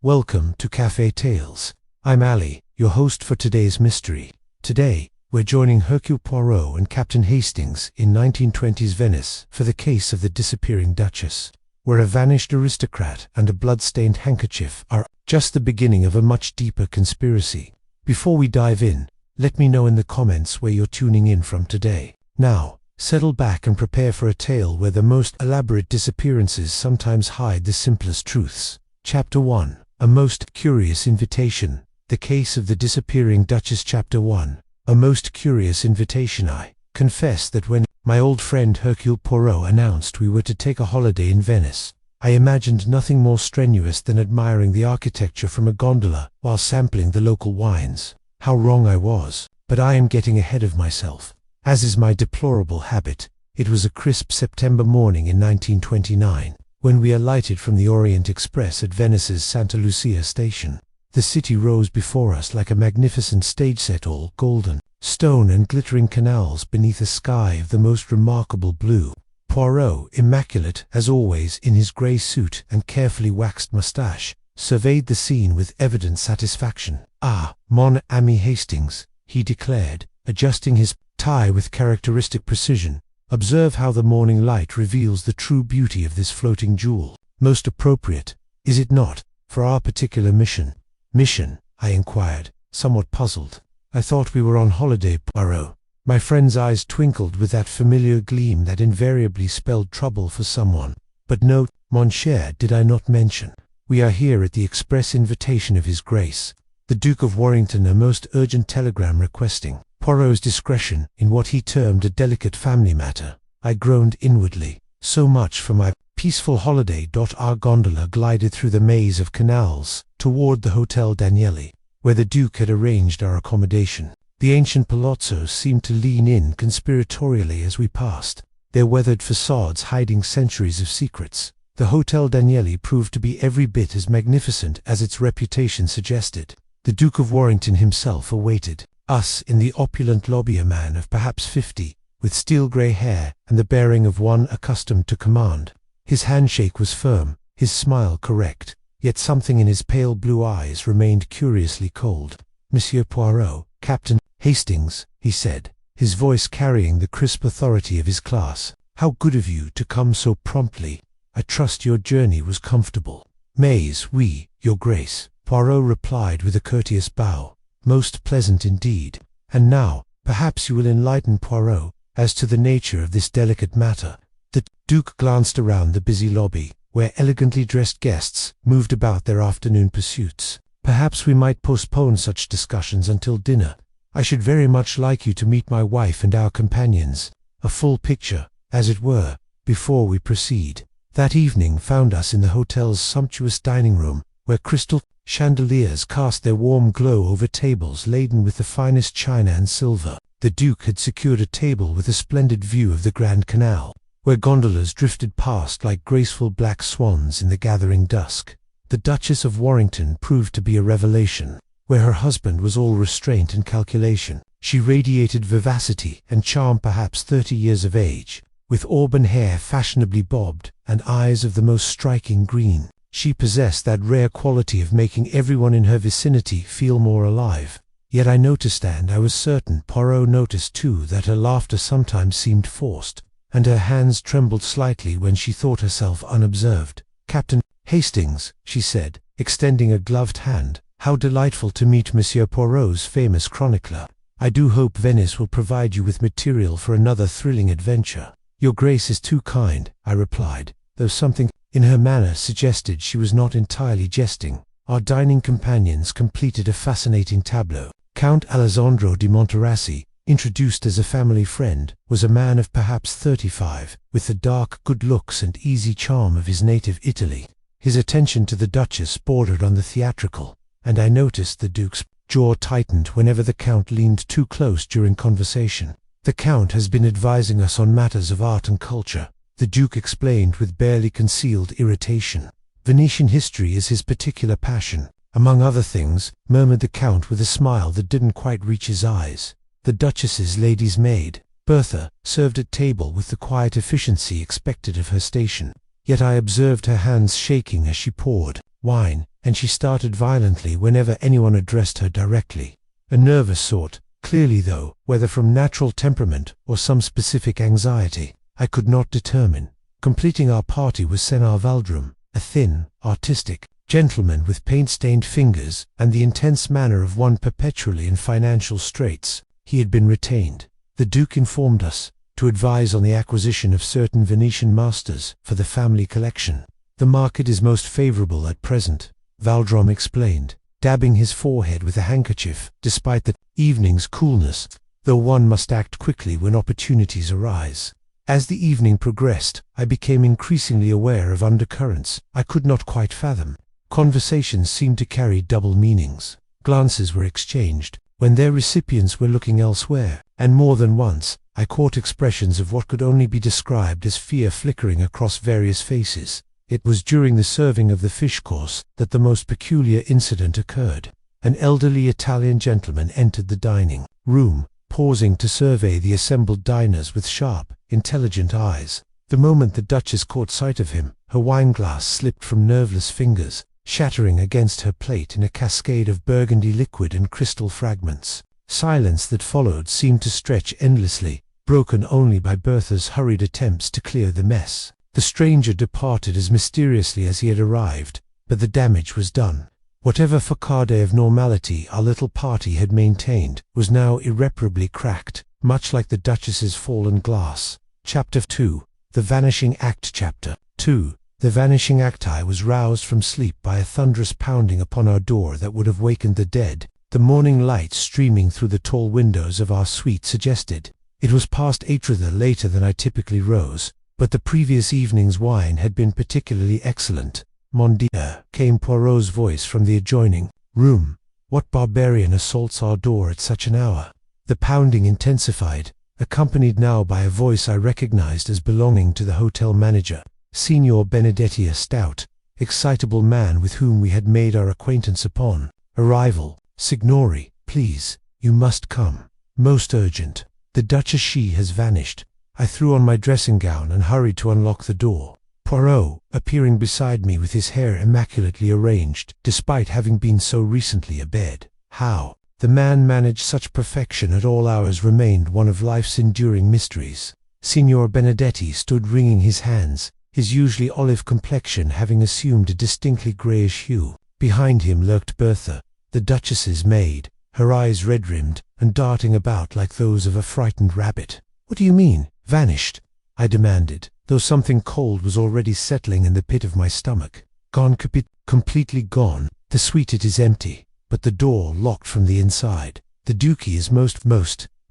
Welcome to Café Tales. I'm Alie, your host for today's mystery. Today, we're joining Hercule Poirot and Captain Hastings in 1920s Venice for the case of the disappearing Duchess, where a vanished aristocrat and a bloodstained handkerchief are just the beginning of a much deeper conspiracy. Before we dive in, let me know in the comments where you're tuning in from today. Now, settle back and prepare for a tale where the most elaborate disappearances sometimes hide the simplest truths. Chapter 1. A Most Curious Invitation. The Case of the Disappearing Duchess. Chapter 1. A Most Curious Invitation. I confess that when my old friend Hercule Poirot announced we were to take a holiday in Venice, I imagined nothing more strenuous than admiring the architecture from a gondola while sampling the local wines. How wrong I was, but I am getting ahead of myself. As is my deplorable habit, it was a crisp September morning in 1929. When we alighted from the Orient Express at Venice's Santa Lucia station. The city rose before us like a magnificent stage set, all golden, stone and glittering canals beneath a sky of the most remarkable blue. Poirot, immaculate as always in his grey suit and carefully waxed moustache, surveyed the scene with evident satisfaction. "Ah, mon ami Hastings," he declared, adjusting his tie with characteristic precision. "Observe how the morning light reveals the true beauty of this floating jewel. Most appropriate, is it not, for our particular mission?" "Mission?" I inquired, somewhat puzzled. "I thought we were on holiday, Poirot." My friend's eyes twinkled with that familiar gleam that invariably spelled trouble for someone. "But no, mon cher, did I not mention? We are here at the express invitation of His Grace, the Duke of Warminster, a most urgent telegram requesting Poirot's discretion in what he termed a delicate family matter." I groaned inwardly. So much for my peaceful holiday. Our gondola glided through the maze of canals toward the Hotel Danieli, where the Duke had arranged our accommodation. The ancient palazzos seemed to lean in conspiratorially as we passed, their weathered facades hiding centuries of secrets. The Hotel Danieli proved to be every bit as magnificent as its reputation suggested. The Duke of Warminster himself awaited us in the opulent lobby, a man of perhaps 50, with steel-grey hair and the bearing of one accustomed to command. His handshake was firm, his smile correct, yet something in his pale blue eyes remained curiously cold. "Monsieur Poirot, Captain Hastings," he said, his voice carrying the crisp authority of his class. "How good of you to come so promptly. I trust your journey was comfortable." "Mais oui, your grace," Poirot replied with a courteous bow. "Most pleasant indeed. And now, perhaps you will enlighten Poirot as to the nature of this delicate matter." The Duke glanced around the busy lobby, where elegantly dressed guests moved about their afternoon pursuits. "Perhaps we might postpone such discussions until dinner. I should very much like you to meet my wife and our companions, a full picture, as it were, before we proceed." That evening found us in the hotel's sumptuous dining room, where crystal chandeliers cast their warm glow over tables laden with the finest china and silver. The Duke had secured a table with a splendid view of the Grand Canal, where gondolas drifted past like graceful black swans in the gathering dusk. The Duchess of Warminster proved to be a revelation, where her husband was all restraint and calculation. She radiated vivacity and charm, perhaps 30 years of age, with auburn hair fashionably bobbed and eyes of the most striking green. She possessed that rare quality of making everyone in her vicinity feel more alive. Yet I noticed, and I was certain Poirot noticed too, that her laughter sometimes seemed forced, and her hands trembled slightly when she thought herself unobserved. "Captain Hastings," she said, extending a gloved hand, "how delightful to meet Monsieur Poirot's famous chronicler. I do hope Venice will provide you with material for another thrilling adventure." "Your Grace is too kind," I replied, though something in her manner suggested she was not entirely jesting. Our dining companions completed a fascinating tableau. Count Alessandro di Monterassi, introduced as a family friend, was a man of perhaps 35, with the dark good looks and easy charm of his native Italy. His attention to the Duchess bordered on the theatrical, and I noticed the Duke's jaw tightened whenever the Count leaned too close during conversation. "The Count has been advising us on matters of art and culture," the Duke explained with barely concealed irritation. "Venetian history is his particular passion, among other things," murmured the Count with a smile that didn't quite reach his eyes. The Duchess's lady's maid, Bertha, served at table with the quiet efficiency expected of her station. Yet I observed her hands shaking as she poured. wine, and she started violently whenever anyone addressed her directly. A nervous sort, clearly though, whether from natural temperament or some specific anxiety, I could not determine. Completing our party was Senor Valdrum, a thin, artistic gentleman with paint-stained fingers and the intense manner of one perpetually in financial straits. He had been retained, the Duke informed us, to advise on the acquisition of certain Venetian masters for the family collection. The market is most favorable at present, Valdrum explained, dabbing his forehead with a handkerchief, despite the evening's coolness, though one must act quickly when opportunities arise. As the evening progressed, I became increasingly aware of undercurrents I could not quite fathom. Conversations seemed to carry double meanings. Glances were exchanged when their recipients were looking elsewhere, and more than once I caught expressions of what could only be described as fear flickering across various faces. It was during the serving of the fish course that the most peculiar incident occurred. An elderly Italian gentleman entered the dining room, pausing to survey the assembled diners with sharp, intelligent eyes. The moment the Duchess caught sight of him, her wineglass slipped from nerveless fingers, shattering against her plate in a cascade of burgundy liquid and crystal fragments. Silence that followed seemed to stretch endlessly, broken only by Bertha's hurried attempts to clear the mess. The stranger departed as mysteriously as he had arrived, but the damage was done. Whatever facade of normality our little party had maintained was now irreparably cracked, much like the Duchess's fallen glass. Chapter 2. The Vanishing Act. Chapter 2. The Vanishing Act. I was roused from sleep by a thunderous pounding upon our door that would have wakened the dead. The morning light streaming through the tall windows of our suite suggested it was past 8 rather later than I typically rose, but the previous evening's wine had been particularly excellent. Mon Dieu, came Poirot's voice from the adjoining room. What barbarian assaults our door at such an hour? The pounding intensified, accompanied now by a voice I recognized as belonging to the hotel manager, Signor Benedetti, a stout, excitable man with whom we had made our acquaintance upon arrival. Signori, please, you must come. Most urgent. The Duchess, she has vanished. I threw on my dressing gown and hurried to unlock the door. Poirot, appearing beside me with his hair immaculately arranged, despite having been so recently abed. How the man managed such perfection at all hours remained one of life's enduring mysteries. Signor Benedetti stood wringing his hands, his usually olive complexion having assumed a distinctly greyish hue. Behind him lurked Bertha, the Duchess's maid, her eyes red-rimmed and darting about like those of a frightened rabbit. "What do you mean, vanished?" I demanded, though something cold was already settling in the pit of my stomach. "Gone, completely gone. The suite, it is empty, but the door locked from the inside. The Duke is most."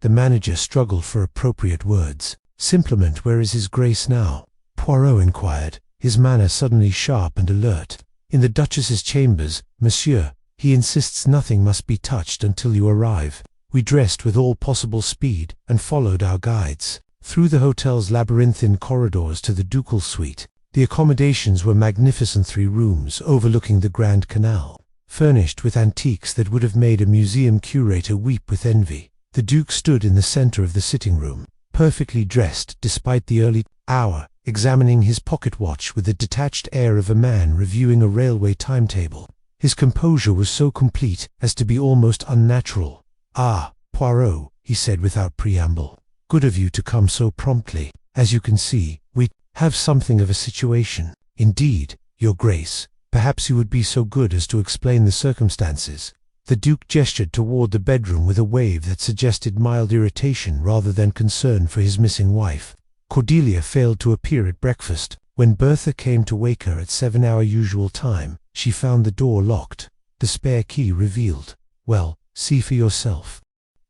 The manager struggled for appropriate words. "Simplement, where is his grace now?" Poirot inquired, his manner suddenly sharp and alert. "In the Duchess's chambers, monsieur. He insists nothing must be touched until you arrive." We dressed with all possible speed and followed our guides through the hotel's labyrinthine corridors to the ducal suite. The accommodations were magnificent 3 rooms overlooking the Grand Canal, furnished with antiques that would have made a museum curator weep with envy. The Duke stood in the center of the sitting room, perfectly dressed despite the early hour, examining his pocket watch with the detached air of a man reviewing a railway timetable. His composure was so complete as to be almost unnatural. "Ah, Poirot," he said without preamble. "Good of you to come so promptly. As you can see, we have something of a situation." "Indeed, Your Grace. Perhaps you would be so good as to explain the circumstances." The Duke gestured toward the bedroom with a wave that suggested mild irritation rather than concern for his missing wife. Cordelia failed to appear at breakfast. When Bertha came to wake her at 7 our usual time, she found the door locked. The spare key revealed. "Well, see for yourself."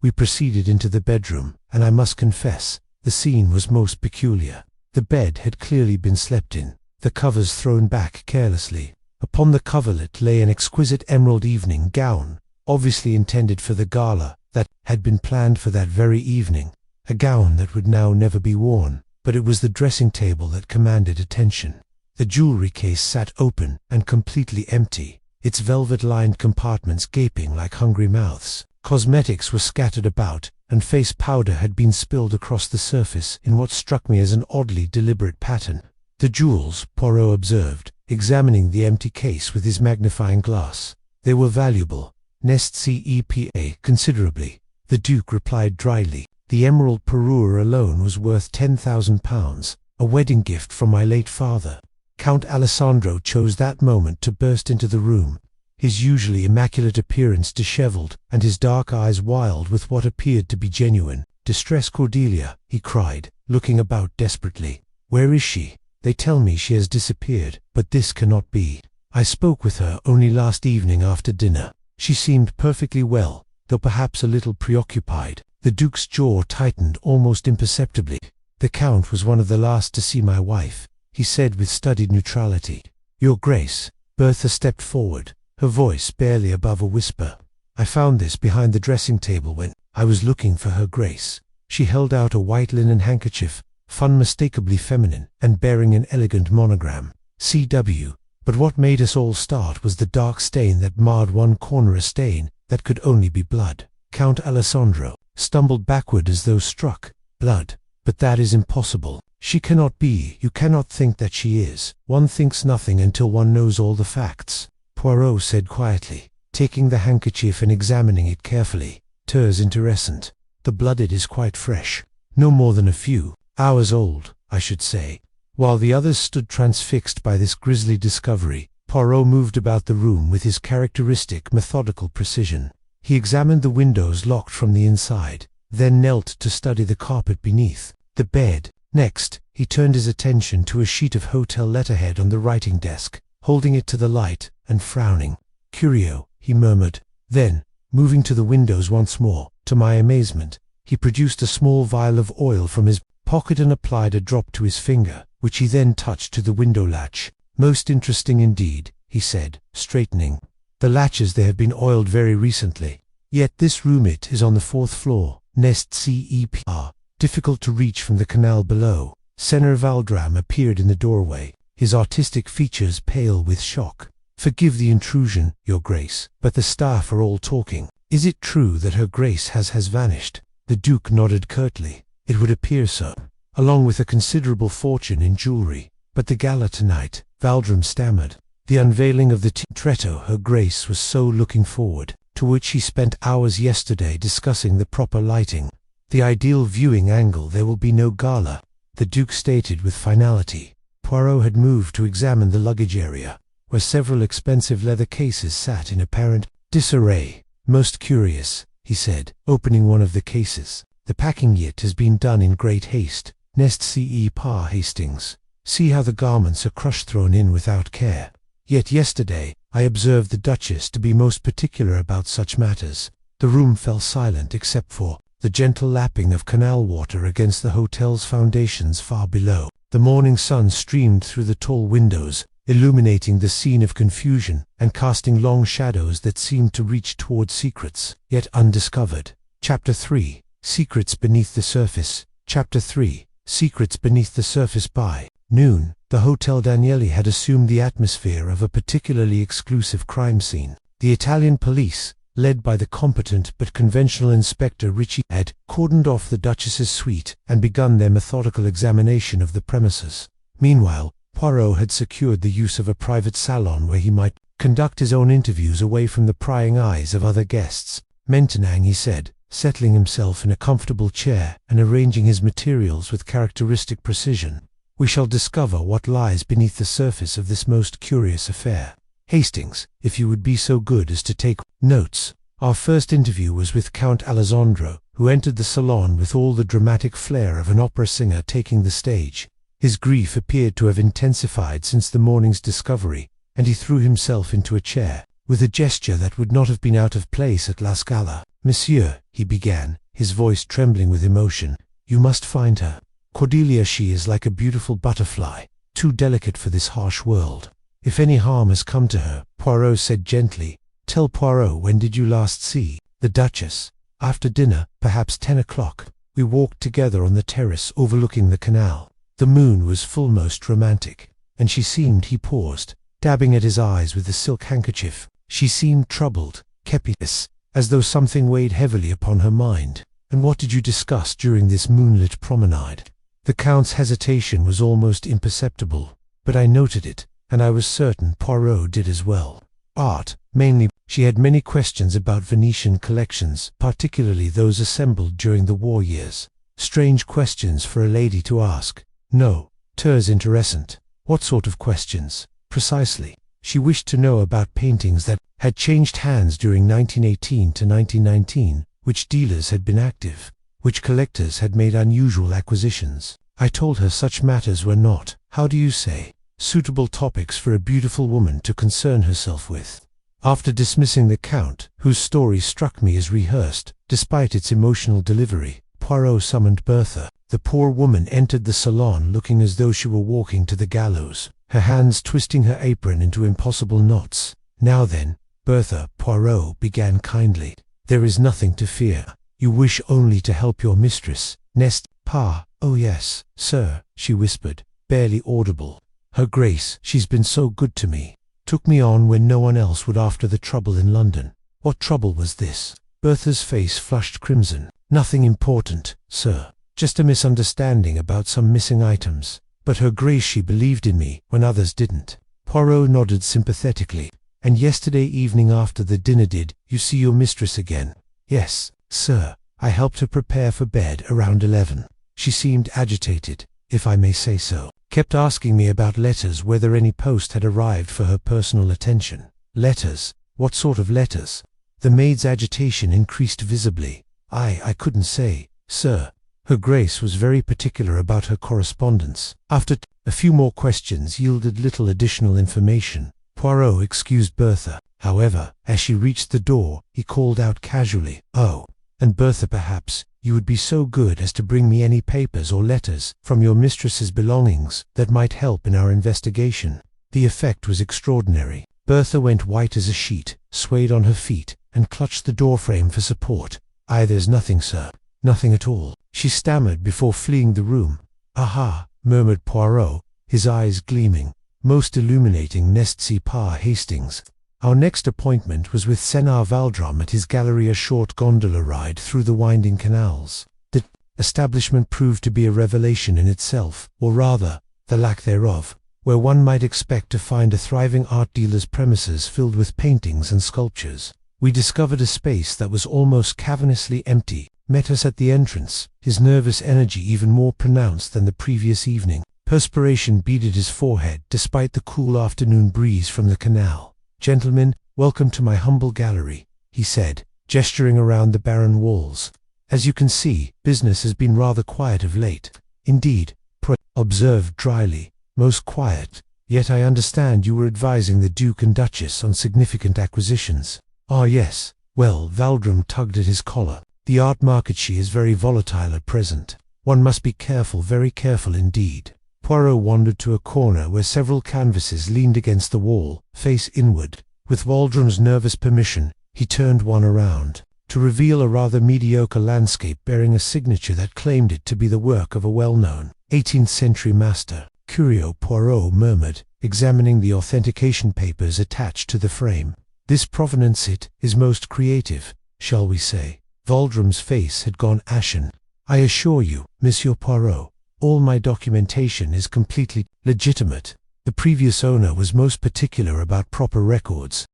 We proceeded into the bedroom, and I must confess, the scene was most peculiar. The bed had clearly been slept in, the covers thrown back carelessly. Upon the coverlet lay an exquisite emerald evening gown, obviously intended for the gala that had been planned for that very evening, a gown that would now never be worn. But it was the dressing table that commanded attention. The jewelry case sat open and completely empty, its velvet-lined compartments gaping like hungry mouths. Cosmetics were scattered about, and face powder had been spilled across the surface in what struck me as an oddly deliberate pattern. "The jewels," Poirot observed, examining the empty case with his magnifying glass. They were valuable. Nest CEPA considerably. The Duke replied dryly. The emerald parure alone was worth £10,000, a wedding gift from my late father. Count Alessandro chose that moment to burst into the room, his usually immaculate appearance dishevelled, and his dark eyes wild with what appeared to be genuine distress. Cordelia, he cried, looking about desperately. Where is she? They tell me she has disappeared, but this cannot be. I spoke with her only last evening after dinner. She seemed perfectly well, though perhaps a little preoccupied. The Duke's jaw tightened almost imperceptibly. The Count was one of the last to see my wife, he said with studied neutrality. Your Grace. Bertha stepped forward, her voice barely above a whisper. I found this behind the dressing table when I was looking for her Grace. She held out a white linen handkerchief, unmistakably feminine, and bearing an elegant monogram, C.W. But what made us all start was the dark stain that marred one corner, a stain that could only be blood. Count Alessandro stumbled backward as though struck. Blood. But that is impossible. She cannot be. You cannot think that she is. One thinks nothing until one knows all the facts, Poirot said quietly, taking the handkerchief and examining it carefully. Ters interessant. The blood, it is quite fresh. No more than a few hours old, I should say. While the others stood transfixed by this grisly discovery, Poirot moved about the room with his characteristic methodical precision. He examined the windows locked from the inside, then knelt to study the carpet beneath the bed. Next, he turned his attention to a sheet of hotel letterhead on the writing desk, holding it to the light and frowning. Curio, he murmured. Then, moving to the windows once more, to my amazement, he produced a small vial of oil from his pocket and applied a drop to his finger, which he then touched to the window latch. Most interesting indeed, he said, straightening. The latches, they have been oiled very recently. Yet this room, it is on the 4th floor, Nest CEPR, difficult to reach from the canal below. Senor Valdram appeared in the doorway, his artistic features pale with shock. Forgive the intrusion, Your Grace, but the staff are all talking. Is it true that Her Grace has vanished? The Duke nodded curtly. It would appear so, along with a considerable fortune in jewelry. But the gala tonight, Valdram stammered. The unveiling of the Tretto Her Grace was so looking forward, to which he spent hours yesterday discussing the proper lighting. The ideal viewing angle. There will be no gala, the Duke stated with finality. Poirot had moved to examine the luggage area, where several expensive leather cases sat in apparent disarray. Most curious, he said, opening one of the cases. The packing yet has been done in great haste. Nest CE Par Hastings. See how the garments are crushed, thrown in without care. Yet yesterday, I observed the Duchess to be most particular about such matters. The room fell silent except for the gentle lapping of canal water against the hotel's foundations far below. The morning sun streamed through the tall windows, illuminating the scene of confusion and casting long shadows that seemed to reach toward secrets yet undiscovered. Chapter 3. Secrets Beneath the Surface. Chapter 3. Secrets Beneath the Surface. By noon, the Hotel Danieli had assumed the atmosphere of a particularly exclusive crime scene. The Italian police, led by the competent but conventional Inspector Ricci, had cordoned off the Duchess's suite and begun their methodical examination of the premises. Meanwhile, Poirot had secured the use of a private salon where he might conduct his own interviews away from the prying eyes of other guests. Maintenant, he said, settling himself in a comfortable chair and arranging his materials with characteristic precision. We shall discover what lies beneath the surface of this most curious affair. Hastings, if you would be so good as to take notes. Our first interview was with Count Alessandro, who entered the salon with all the dramatic flair of an opera singer taking the stage. His grief appeared to have intensified since the morning's discovery, and he threw himself into a chair, with a gesture that would not have been out of place at La Scala. Monsieur, he began, his voice trembling with emotion, you must find her. Cordelia, she is like a beautiful butterfly, too delicate for this harsh world. If any harm has come to her, Poirot said gently. Tell Poirot, when did you last see the Duchess? After dinner, perhaps 10 o'clock. We walked together on the terrace overlooking the canal. The moon was full, most romantic, and she seemed, he paused, dabbing at his eyes with the silk handkerchief. She seemed troubled, kepious, as though something weighed heavily upon her mind. And what did you discuss during this moonlit promenade? The Count's hesitation was almost imperceptible, but I noted it, and I was certain Poirot did as well. Art, mainly. She had many questions about Venetian collections, particularly those assembled during the war years. Strange questions for a lady to ask. No, très intéressant. What sort of questions? Precisely. She wished to know about paintings that had changed hands during 1918 to 1919, which dealers had been active, which collectors had made unusual acquisitions. I told her such matters were not, how do you say, suitable topics for a beautiful woman to concern herself with. After dismissing the Count, whose story struck me as rehearsed, despite its emotional delivery, Poirot summoned Bertha. The poor woman entered the salon looking as though she were walking to the gallows, her hands twisting her apron into impossible knots. Now then, Bertha, Poirot began kindly. There is nothing to fear. You wish only to help your mistress, n'est-ce pas? Oh yes, sir, she whispered, barely audible. Her Grace, she's been so good to me. Took me on when no one else would after the trouble in London. What trouble was this? Bertha's face flushed crimson. Nothing important, sir. Just a misunderstanding about some missing items. But Her Grace, she believed in me when others didn't. Poirot nodded sympathetically. And yesterday evening after the dinner did you see your mistress again? Yes, sir. I helped her prepare for bed around 11. She seemed agitated, if I may say so. Kept asking me about letters, whether any post had arrived for her personal attention. Letters? What sort of letters? The maid's agitation increased visibly. I couldn't say, sir. Her Grace was very particular about her correspondence. After a few more questions yielded little additional information. Poirot excused Bertha. However, as she reached the door, he called out casually, "Oh, and Bertha, perhaps you would be so good as to bring me any papers or letters from your mistress's belongings that might help in our investigation." The effect was extraordinary. Bertha went white as a sheet, swayed on her feet, and clutched the doorframe for support. "There's nothing, sir. Nothing at all," she stammered before fleeing the room. "Aha," murmured Poirot, his eyes gleaming. "Most illuminating, n'est-ce pas, Hastings?" Our next appointment was with Senard Valdrum at his gallery, a short gondola ride through the winding canals. The establishment proved to be a revelation in itself, or rather, the lack thereof, where one might expect to find a thriving art dealer's premises filled with paintings and sculptures. We discovered a space that was almost cavernously empty. Met us at the entrance, his nervous energy even more pronounced than the previous evening. Perspiration beaded his forehead despite the cool afternoon breeze from the canal. "Gentlemen, welcome to my humble gallery," he said, gesturing around the barren walls. "As you can see, business has been rather quiet of late." "Indeed," Poirot observed dryly, "most quiet. Yet I understand you were advising the Duke and Duchess on significant acquisitions." "Ah yes." Well, Valdrum tugged at his collar. "The art market, she is very volatile at present. One must be careful, very careful indeed." Poirot wandered to a corner where several canvases leaned against the wall, face inward. With Valdrum's nervous permission, he turned one around, to reveal a rather mediocre landscape bearing a signature that claimed it to be the work of a well-known 18th-century master. "Curio," Poirot murmured, examining the authentication papers attached to the frame. "This provenance, it is most creative, shall we say." Valdrum's face had gone ashen. "I assure you, Monsieur Poirot, all my documentation is completely legitimate. The previous owner was most particular about proper records.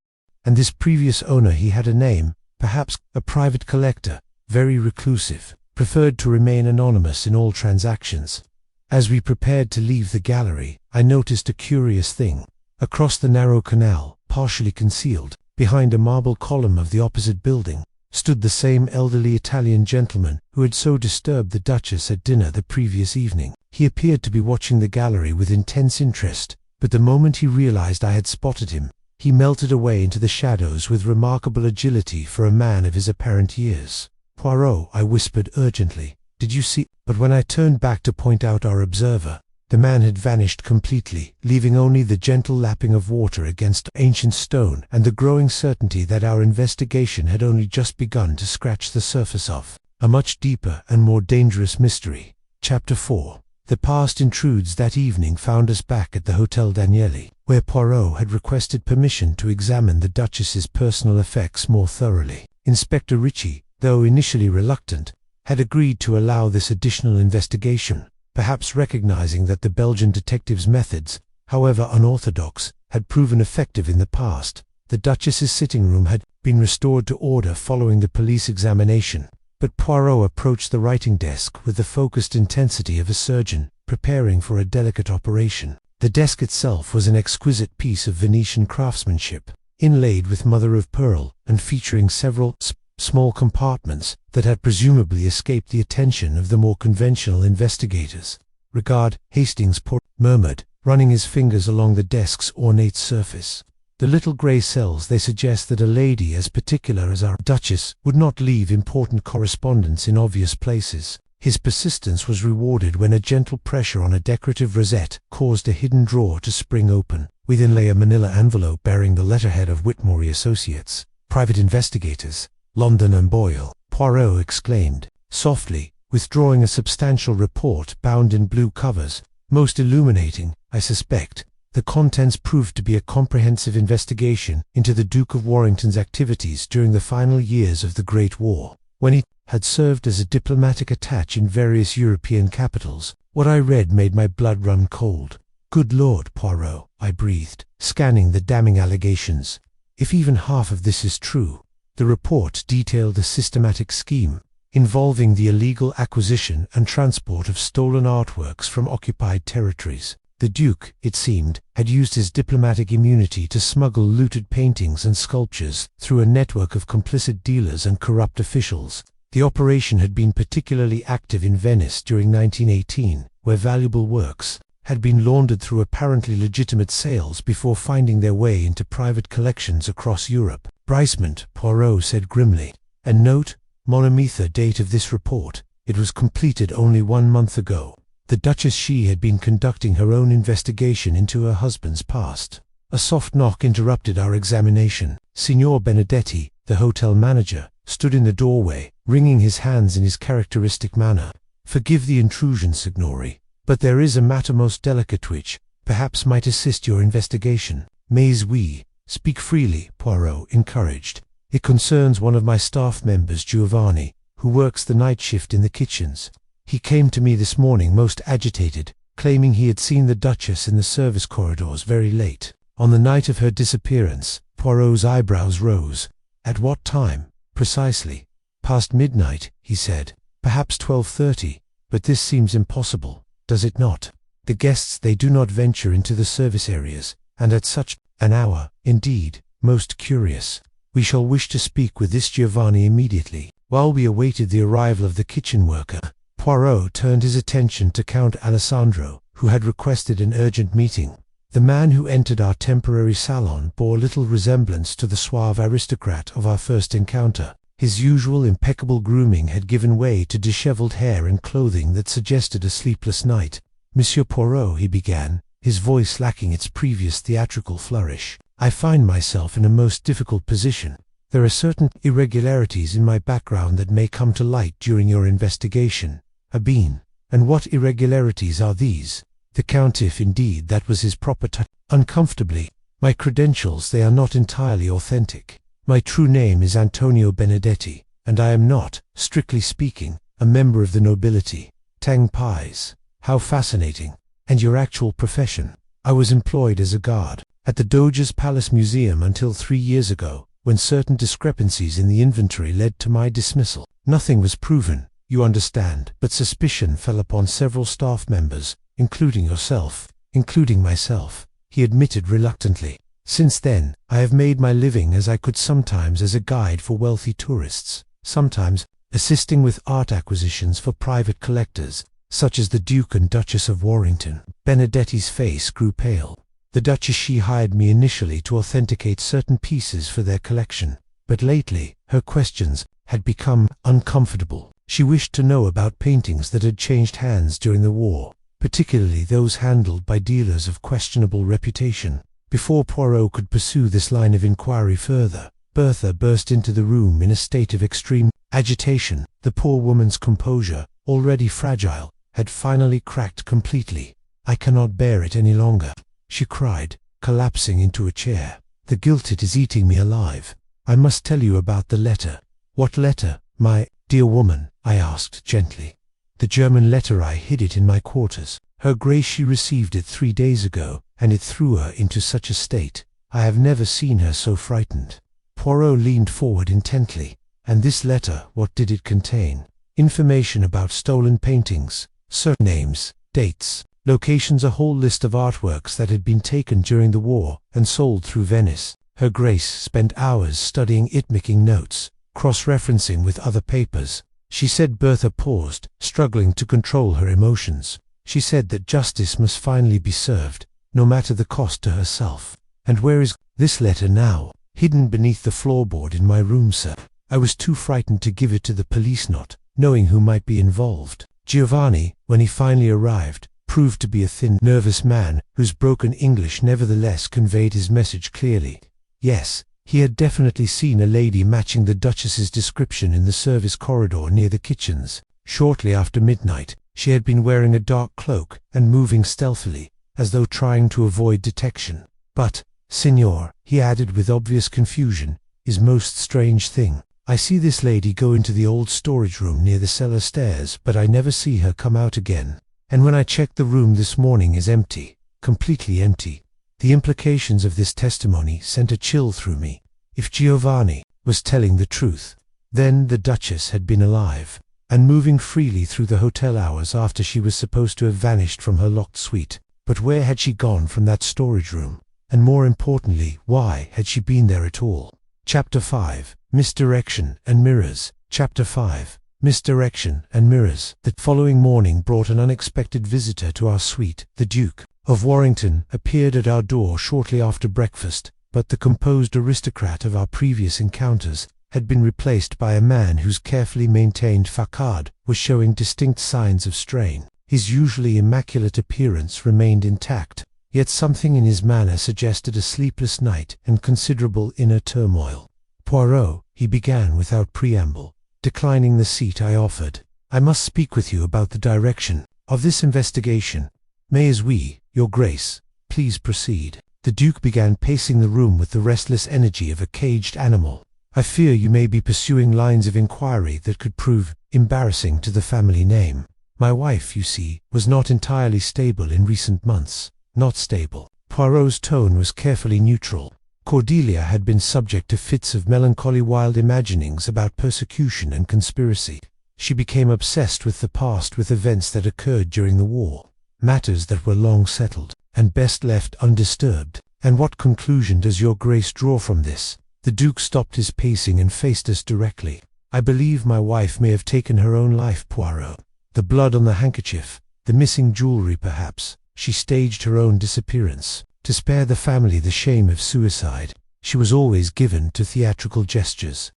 And this previous owner, he had a name, perhaps a private collector, very reclusive, preferred to remain anonymous in all transactions." As we prepared to leave the gallery, I noticed a curious thing. Across the narrow canal, partially concealed, behind a marble column of the opposite building, stood the same elderly Italian gentleman who had so disturbed the Duchess at dinner the previous evening. He appeared to be watching the gallery with intense interest, but the moment he realized I had spotted him, he melted away into the shadows with remarkable agility for a man of his apparent years. "Poirot," I whispered urgently, "did you see—" But when I turned back to point out our observer, the man had vanished completely, leaving only the gentle lapping of water against ancient stone and the growing certainty that our investigation had only just begun to scratch the surface of a much deeper and more dangerous mystery. Chapter 4. The past intrudes. That evening found us back at the Hotel Danieli, where Poirot had requested permission to examine the Duchess's personal effects more thoroughly. Inspector Ritchie, though initially reluctant, had agreed to allow this additional investigation, perhaps recognizing that the Belgian detective's methods however unorthodox, had proven effective in the past. The Duchess's sitting room had been restored to order following the police examination, but Poirot approached the writing desk with the focused intensity of a surgeon preparing for a delicate operation. The desk itself was an exquisite piece of Venetian craftsmanship, inlaid with mother-of-pearl and featuring several small compartments that had presumably escaped the attention of the more conventional investigators. "Regard, Hastings," Poirot murmured, running his fingers along the desk's ornate surface. "The little grey cells, they suggest that a lady as particular as our Duchess would not leave important correspondence in obvious places." His persistence was rewarded when a gentle pressure on a decorative rosette caused a hidden drawer to spring open. Within lay a manila envelope bearing the letterhead of Whitmore Associates, Private Investigators, London and Boyle. Poirot exclaimed softly, withdrawing a substantial report bound in blue covers. "Most illuminating, I suspect." The contents proved to be a comprehensive investigation into the Duke of Warrington's activities during the final years of the Great War, when he had served as a diplomatic attaché in various European capitals. What I read made my blood run cold. "Good Lord, Poirot," I breathed, scanning the damning allegations. "If even half of this is true." The report detailed a systematic scheme involving the illegal acquisition and transport of stolen artworks from occupied territories. The Duke, it seemed, had used his diplomatic immunity to smuggle looted paintings and sculptures through a network of complicit dealers and corrupt officials. The operation had been particularly active in Venice during 1918, where valuable works had been laundered through apparently legitimate sales before finding their way into private collections across Europe. "Bricement," Poirot said grimly. "And note, monomether date of this report. It was completed only 1 month ago." The Duchess had been conducting her own investigation into her husband's past. A soft knock interrupted our examination. Signor Benedetti, the hotel manager, stood in the doorway, wringing his hands in his characteristic manner. "Forgive the intrusion, Signori, but there is a matter most delicate which, perhaps, might assist your investigation." "Mais oui, speak freely," Poirot encouraged. "It concerns one of my staff members, Giovanni, who works the night shift in the kitchens. He came to me this morning most agitated, claiming he had seen the Duchess in the service corridors very late. On the night of her disappearance." Poirot's eyebrows rose. "At what time, precisely?" "Past midnight," he said. "Perhaps 12:30, but this seems impossible, does it not? The guests, they do not venture into the service areas, and at such an hour. Indeed, most curious. We shall wish to speak with this Giovanni immediately." While we awaited the arrival of the kitchen worker, Poirot turned his attention to Count Alessandro, who had requested an urgent meeting. The man who entered our temporary salon bore little resemblance to the suave aristocrat of our first encounter. His usual impeccable grooming had given way to disheveled hair and clothing that suggested a sleepless night. "Monsieur Poirot," he began, his voice lacking its previous theatrical flourish, "I find myself in a most difficult position. There are certain irregularities in my background that may come to light during your investigation." "Abine, and what irregularities are these?" The Count, if indeed that was his proper title, uncomfortably. "My credentials, they are not entirely authentic. My true name is Antonio Benedetti, and I am not, strictly speaking, a member of the nobility." "Tang pies. How fascinating. And your actual profession?" "I was employed as a guard at the Doge's Palace Museum until 3 years ago, when certain discrepancies in the inventory led to my dismissal. Nothing was proven, you understand, but suspicion fell upon several staff members, including yourself." "Including myself," he admitted reluctantly. "Since then, I have made my living as I could, sometimes as a guide for wealthy tourists, sometimes assisting with art acquisitions for private collectors, such as the Duke and Duchess of Warrington." Benedetti's face grew pale. "The Duchess, she hired me initially to authenticate certain pieces for their collection, but lately, her questions had become uncomfortable. She wished to know about paintings that had changed hands during the war, particularly those handled by dealers of questionable reputation." Before Poirot could pursue this line of inquiry further, Bertha burst into the room in a state of extreme agitation. The poor woman's composure, already fragile, had finally cracked completely. "I cannot bear it any longer," she cried, collapsing into a chair. "The guilt, it is eating me alive. I must tell you about the letter." "What letter, my dear woman?" I asked gently. "The German letter. I hid it in my quarters." Her Grace, she received it 3 days ago, and it threw her into such a state. I have never seen her so frightened." Poirot leaned forward intently. "And this letter, what did it contain?" "Information about stolen paintings, surnames, dates, locations, a whole list of artworks that had been taken during the war and sold through Venice. Her Grace spent hours studying it, making notes, cross-referencing with other papers." She said. Bertha paused, struggling to control her emotions. She said that justice must finally be served, no matter the cost to herself. "And where is this letter now?" "Hidden beneath the floorboard in my room, sir. I was too frightened to give it to the police, not knowing who might be involved." Giovanni, when he finally arrived, proved to be a thin, nervous man whose broken English nevertheless conveyed his message clearly. Yes, he had definitely seen a lady matching the Duchess's description in the service corridor near the kitchens. Shortly after midnight, she had been wearing a dark cloak and moving stealthily, as though trying to avoid detection. "But, Signor," he added with obvious confusion, "is most strange thing. I see this lady go into the old storage room near the cellar stairs, but I never see her come out again. And when I checked the room this morning is empty, completely empty." The implications of this testimony sent a chill through me. If Giovanni was telling the truth, then the Duchess had been alive, and moving freely through the hotel hours after she was supposed to have vanished from her locked suite. But where had she gone from that storage room? And more importantly, why had she been there at all? Chapter 5. Misdirection and Mirrors. Chapter 5. Misdirection and Mirrors. The following morning brought an unexpected visitor to our suite. The Duke of Warminster appeared at our door shortly after breakfast, but the composed aristocrat of our previous encounters had been replaced by a man whose carefully maintained facade was showing distinct signs of strain. His usually immaculate appearance remained intact, yet something in his manner suggested a sleepless night and considerable inner turmoil. "Poirot," he began without preamble, declining the seat I offered, "I must speak with you about the direction of this investigation. May we, Your Grace, please proceed?" The Duke began pacing the room with the restless energy of a caged animal. "I fear you may be pursuing lines of inquiry that could prove embarrassing to the family name. My wife, you see, was not entirely stable in recent months." "Not stable." Poirot's tone was carefully neutral. "Cordelia had been subject to fits of melancholy, wild imaginings about persecution and conspiracy. She became obsessed with the past, with events that occurred during the war, matters that were long settled, and best left undisturbed." "And what conclusion does Your Grace draw from this?" The Duke stopped his pacing and faced us directly. "I believe my wife may have taken her own life, Poirot. The blood on the handkerchief, the missing jewelry perhaps. She staged her own disappearance, to spare the family the shame of suicide. She was always given to theatrical gestures."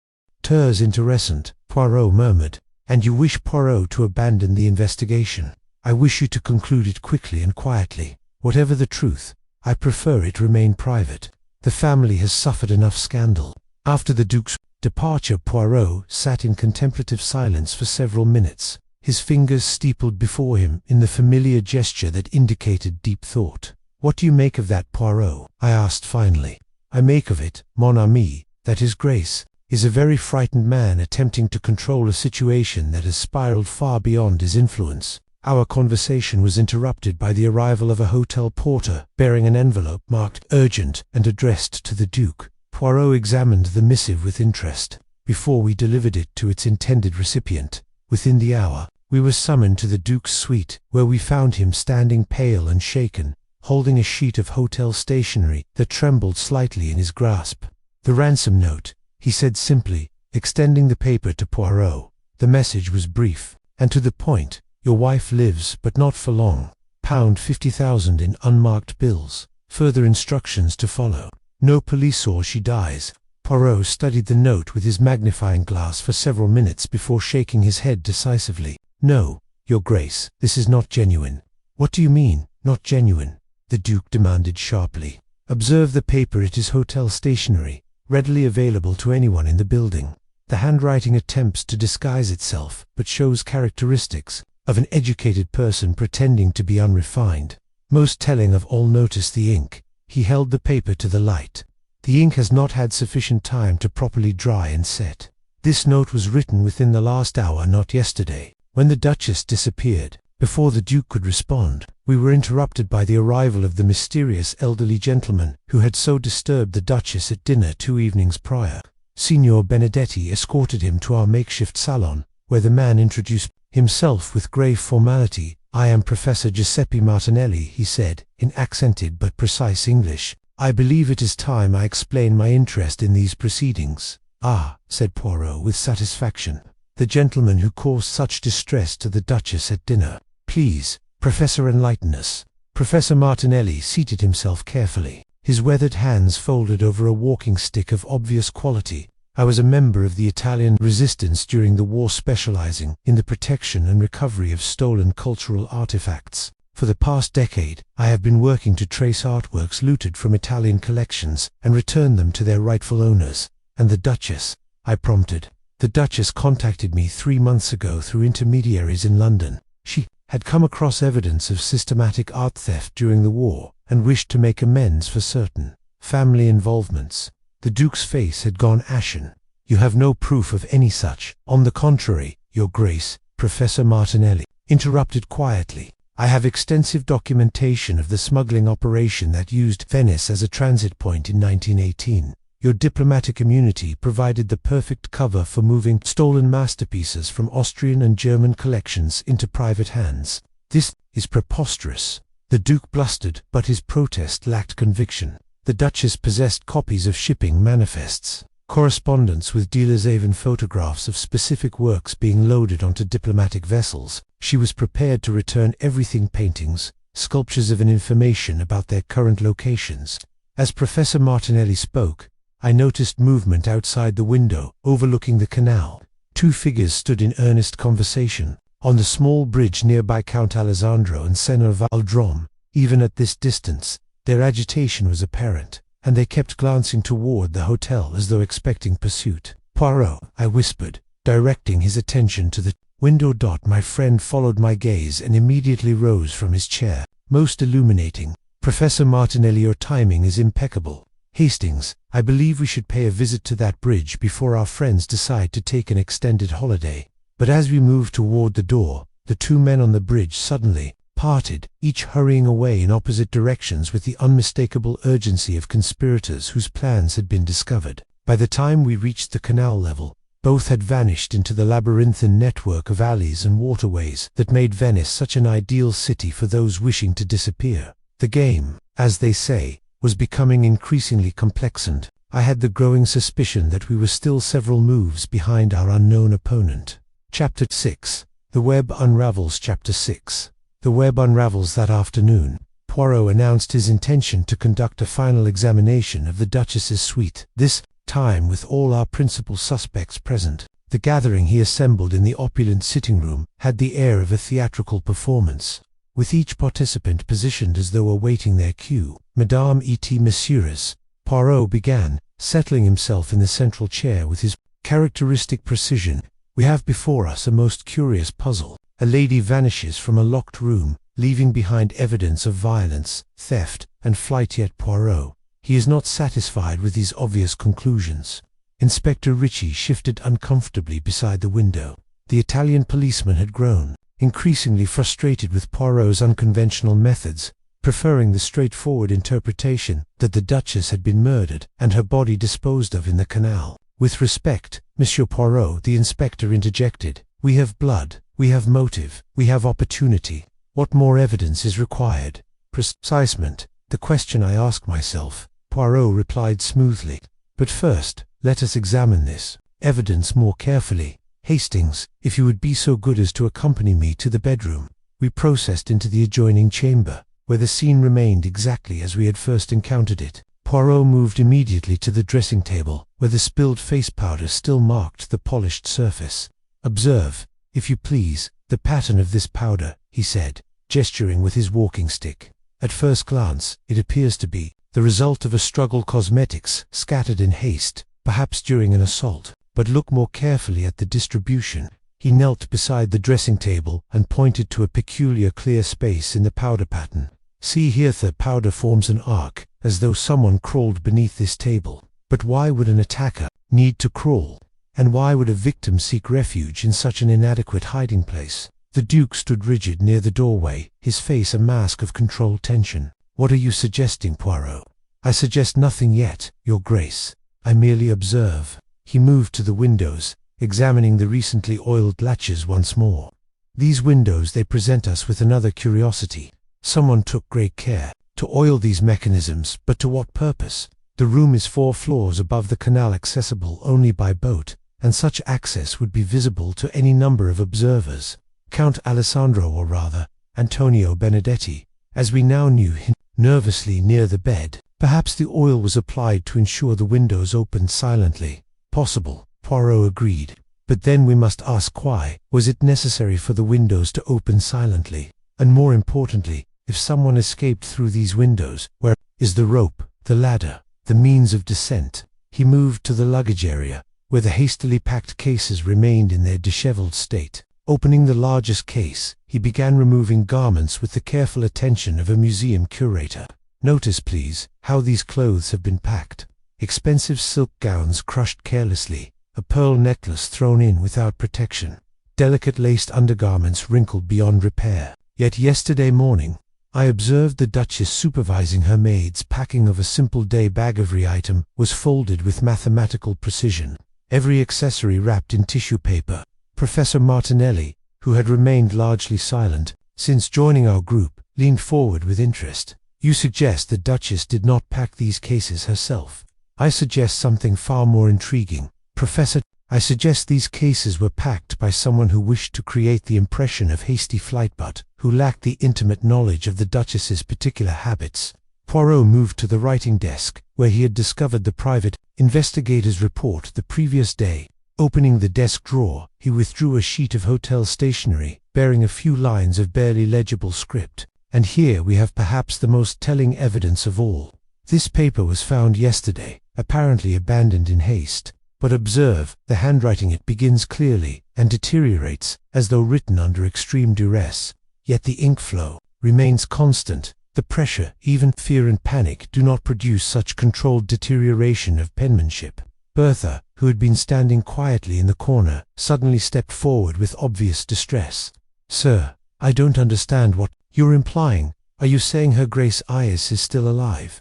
"Très intéressant," Poirot murmured. "And you wish Poirot to abandon the investigation?" "I wish you to conclude it quickly and quietly. Whatever the truth, I prefer it remain private. The family has suffered enough scandal." After the Duke's departure, Poirot sat in contemplative silence for several minutes, his fingers steepled before him in the familiar gesture that indicated deep thought. "What do you make of that, Poirot?" I asked finally. "I make of it, mon ami, that His Grace is a very frightened man attempting to control a situation that has spiraled far beyond his influence." Our conversation was interrupted by the arrival of a hotel porter bearing an envelope marked urgent and addressed to the Duke. Poirot examined the missive with interest before we delivered it to its intended recipient. Within the hour, we were summoned to the Duke's suite, where we found him standing pale and shaken, holding a sheet of hotel stationery that trembled slightly in his grasp. "The ransom note," he said simply, extending the paper to Poirot. The message was brief and to the point. "Your wife lives, but not for long. £50,000 in unmarked bills. Further instructions to follow. No police or she dies." Poirot studied the note with his magnifying glass for several minutes before shaking his head decisively. "No, Your Grace, this is not genuine." "What do you mean, not genuine?" the Duke demanded sharply. "Observe the paper. It is hotel stationery, readily available to anyone in the building. The handwriting attempts to disguise itself, but shows characteristics of an educated person pretending to be unrefined. Most telling of all, notice the ink." He held the paper to the light. "The ink has not had sufficient time to properly dry and set. This note was written within the last hour, not yesterday, when the Duchess disappeared." Before the Duke could respond, We were interrupted by the arrival of the mysterious elderly gentleman who had so disturbed the Duchess at dinner 2 evenings prior. Signor Benedetti escorted him to our makeshift salon, where the man introduced himself with grave formality. "I am Professor Giuseppe Martinelli," he said, in accented but precise English. "I believe it is time I explain my interest in these proceedings." "Ah," said Poirot with satisfaction, "the gentleman who caused such distress to the Duchess at dinner. Please, Professor, enlighten us." Professor Martinelli seated himself carefully, his weathered hands folded over a walking stick of obvious quality. "I was a member of the Italian resistance during the war, specializing in the protection and recovery of stolen cultural artifacts. For the past decade, I have been working to trace artworks looted from Italian collections and return them to their rightful owners." "And the Duchess?" I prompted. "The Duchess contacted me 3 months ago through intermediaries in London. She had come across evidence of systematic art theft during the war and wished to make amends for certain family involvements." The Duke's face had gone ashen. "You have no proof of any such?" "On the contrary, Your Grace," Professor Martinelli interrupted quietly. "I have extensive documentation of the smuggling operation that used Venice as a transit point in 1918. Your diplomatic immunity provided the perfect cover for moving stolen masterpieces from Austrian and German collections into private hands." "This is preposterous," the Duke blustered, but his protest lacked conviction. "The Duchess possessed copies of shipping manifests, correspondence with dealers, even photographs of specific works being loaded onto diplomatic vessels. She was prepared to return everything, paintings, sculptures, of an information about their current locations." As Professor Martinelli spoke, I noticed movement outside the window overlooking the canal. 2 figures stood in earnest conversation. On the small bridge nearby, Count Alessandro and Senor Valdrom. Even at this distance, their agitation was apparent, and they kept glancing toward the hotel as though expecting pursuit. "Poirot," I whispered, directing his attention to the window. My friend followed my gaze and immediately rose from his chair. "Most illuminating. Professor Martinelli, your timing is impeccable. Hastings, I believe we should pay a visit to that bridge before our friends decide to take an extended holiday." But as we moved toward the door, the 2 men on the bridge suddenly parted, each hurrying away in opposite directions with the unmistakable urgency of conspirators whose plans had been discovered. By the time we reached the canal level, both had vanished into the labyrinthine network of alleys and waterways that made Venice such an ideal city for those wishing to disappear. The game, as they say, was becoming increasingly complex, and I had the growing suspicion that we were still several moves behind our unknown opponent. Chapter 6. The Web Unravels. Chapter 6. The web unravels. That afternoon, Poirot announced his intention to conduct a final examination of the Duchess's suite, this time with all our principal suspects present. The gathering he assembled in the opulent sitting room had the air of a theatrical performance, with each participant positioned as though awaiting their cue. "Madame et Messieurs," Poirot began, settling himself in the central chair with his characteristic precision, "we have before us a most curious puzzle. A lady vanishes from a locked room, leaving behind evidence of violence, theft, and flight. Yet Poirot, he is not satisfied with these obvious conclusions." Inspector Ritchie shifted uncomfortably beside the window. The Italian policeman had grown increasingly frustrated with Poirot's unconventional methods, preferring the straightforward interpretation that the Duchess had been murdered and her body disposed of in the canal. "With respect, Monsieur Poirot," the inspector interjected, "we have blood, we have motive, we have opportunity. What more evidence is required?" "Precisement the question I ask myself," Poirot replied smoothly. "But first, let us examine this evidence more carefully. Hastings, if you would be so good as to accompany me to the bedroom." We processed into the adjoining chamber, where the scene remained exactly as we had first encountered it. Poirot moved immediately to the dressing table, where the spilled face powder still marked the polished surface. "Observe, if you please, the pattern of this powder," he said, gesturing with his walking stick. "At first glance, it appears to be the result of a struggle, cosmetics scattered in haste, perhaps during an assault. But look more carefully at the distribution." He knelt beside the dressing table and pointed to a peculiar clear space in the powder pattern. "See here, the powder forms an arc, as though someone crawled beneath this table. But why would an attacker need to crawl? And why would a victim seek refuge in such an inadequate hiding place? The Duke stood rigid near the doorway, his face a mask of controlled tension. "What are you suggesting, Poirot?" "I suggest nothing yet, Your Grace. I merely observe." He moved to the windows, examining the recently oiled latches once more. "These windows, they present us with another curiosity. Someone took great care to oil these mechanisms, but to what purpose? The room is 4 floors above the canal, accessible only by boat, and such access would be visible to any number of observers. Count Alessandro, or rather, Antonio Benedetti, as we now knew him, nervously near the bed. Perhaps the oil was applied to ensure the windows opened silently." "Possible," Poirot agreed. "But then we must ask why was it necessary for the windows to open silently? And more importantly, if someone escaped through these windows, where is the rope, the ladder, the means of descent?" He moved to the luggage area, where the hastily packed cases remained in their disheveled state. Opening the largest case, he began removing garments with the careful attention of a museum curator. "Notice, please, how these clothes have been packed. Expensive silk gowns crushed carelessly, a pearl necklace thrown in without protection, delicate laced undergarments wrinkled beyond repair. Yet yesterday morning, I observed the Duchess supervising her maid's packing of a simple day bag. Every item was folded with mathematical precision, every accessory wrapped in tissue paper." Professor Martinelli, who had remained largely silent since joining our group, leaned forward with interest. "You suggest the Duchess did not pack these cases herself?" "I suggest something far more intriguing, Professor. I suggest these cases were packed by someone who wished to create the impression of hasty flight but who lacked the intimate knowledge of the Duchess's particular habits." Poirot moved to the writing desk, where he had discovered the private investigator's report the previous day. Opening the desk drawer, he withdrew a sheet of hotel stationery, bearing a few lines of barely legible script. "And here we have perhaps the most telling evidence of all. This paper was found yesterday, apparently abandoned in haste. But observe, the handwriting, it begins clearly, and deteriorates, as though written under extreme duress. Yet the ink flow remains constant. The pressure, even fear and panic, do not produce such controlled deterioration of penmanship." Bertha, who had been standing quietly in the corner, suddenly stepped forward with obvious distress. "Sir, I don't understand what you're implying. Are you saying Her Grace Iris is still alive?"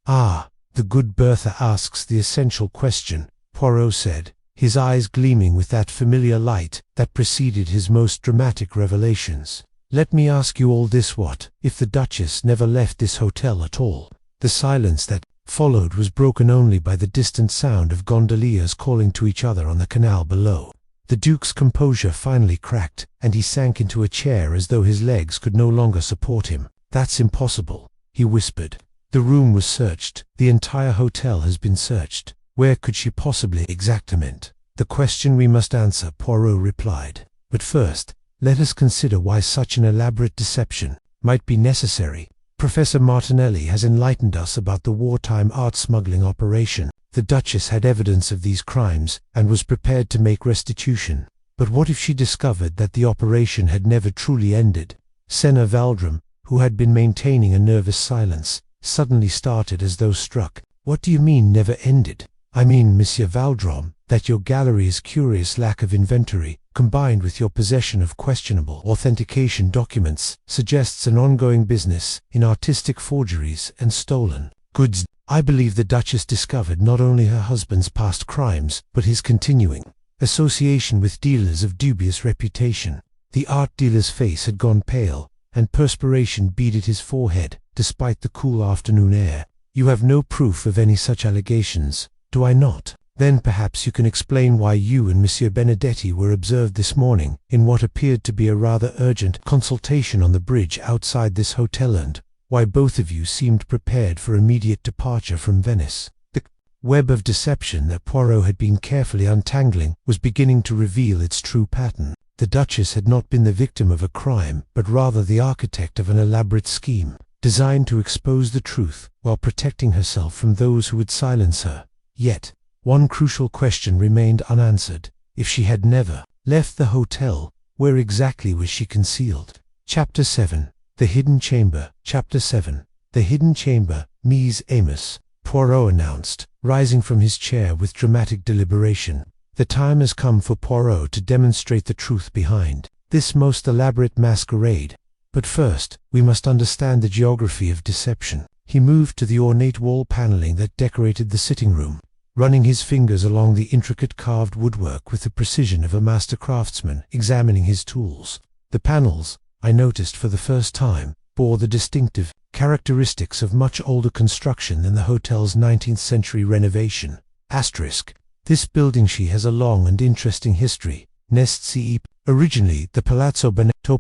"Ah, the good Bertha asks the essential question," Poirot said, his eyes gleaming with that familiar light that preceded his most dramatic revelations. "Let me ask you all this: what if the Duchess never left this hotel at all?" The silence that followed was broken only by the distant sound of gondoliers calling to each other on the canal below. The Duke's composure finally cracked, and he sank into a chair as though his legs could no longer support him. "That's impossible," he whispered. "The room was searched. The entire hotel has been searched. Where could she possibly?" "Exactamente. The question we must answer," Poirot replied. "But first, let us consider why such an elaborate deception might be necessary. Professor Martinelli has enlightened us about the wartime art smuggling operation. The Duchess had evidence of these crimes and was prepared to make restitution. But what if she discovered that the operation had never truly ended?" Senna Valdrum, who had been maintaining a nervous silence, suddenly started as though struck. "What do you mean, never ended?" "I mean, Monsieur Valdrum, that your gallery's curious lack of inventory, combined with your possession of questionable authentication documents, suggests an ongoing business in artistic forgeries and stolen goods. I believe the Duchess discovered not only her husband's past crimes, but his continuing association with dealers of dubious reputation." The art dealer's face had gone pale, and perspiration beaded his forehead, despite the cool afternoon air. "You have no proof of any such allegations, do I not? Then perhaps you can explain why you and Monsieur Benedetti were observed this morning in what appeared to be a rather urgent consultation on the bridge outside this hotel, and why both of you seemed prepared for immediate departure from Venice." The web of deception that Poirot had been carefully untangling was beginning to reveal its true pattern. The Duchess had not been the victim of a crime, but rather the architect of an elaborate scheme, designed to expose the truth while protecting herself from those who would silence her. Yet, one crucial question remained unanswered. If she had never left the hotel, where exactly was she concealed? Chapter 7. The Hidden Chamber. Chapter 7. The Hidden Chamber. Mise Amos, Poirot announced, rising from his chair with dramatic deliberation. The time has come for Poirot to demonstrate the truth behind this most elaborate masquerade. But first, we must understand the geography of deception. He moved to the ornate wall paneling that decorated the sitting room, running his fingers along the intricate carved woodwork with the precision of a master craftsman examining his tools. The panels, I noticed for the first time, bore the distinctive characteristics of much older construction than the hotel's 19th century renovation. Asterisk. This building she has a long and interesting history. Nest CE. Originally, the Palazzo Benetto,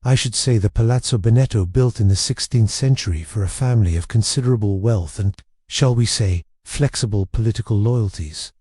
I should say the Palazzo Benetto, built in the 16th century for a family of considerable wealth and, shall we say, flexible political loyalties.